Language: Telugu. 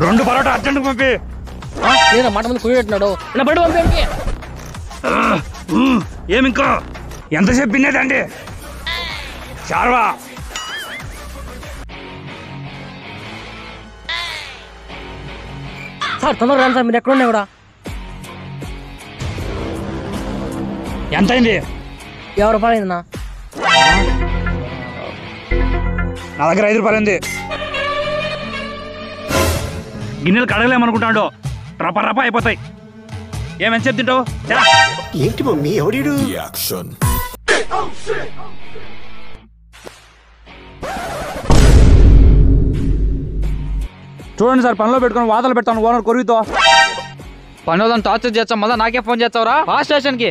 2 పరోటా అర్జెంట్ పంపి. లేదా మాట ముందు కుయ్యట్టున్నాడు నా బడి పంపేంటి. ఏమింకో ఎంతసేపు పిన్నేదండి చార్వా. సార్ తొందరగా రండి సార్, మీరు ఎక్కడ ఉన్నాయి కూడా. ఎంత అయింది? 50 రూపాయలు అయిందన్నా. నా దగ్గర 5 రూపాయలు ఉంది. గిన్నెలు కడగలేమనుకుంటాడు, రప రప అయిపోతాయి. ఏమని చెప్పి తింటావు? ఏంటి మమ్మీ ఎవడీడు? చూడండి సార్, పనిలో పెట్టుకొని వాతలు పెడతాను ఓనర్ కొరివితో. పని వాళ్ళని టార్చర్ చేస్తాం, మళ్ళీ నాకే ఫోన్ చేస్తావురా? ఆ స్టేషన్కి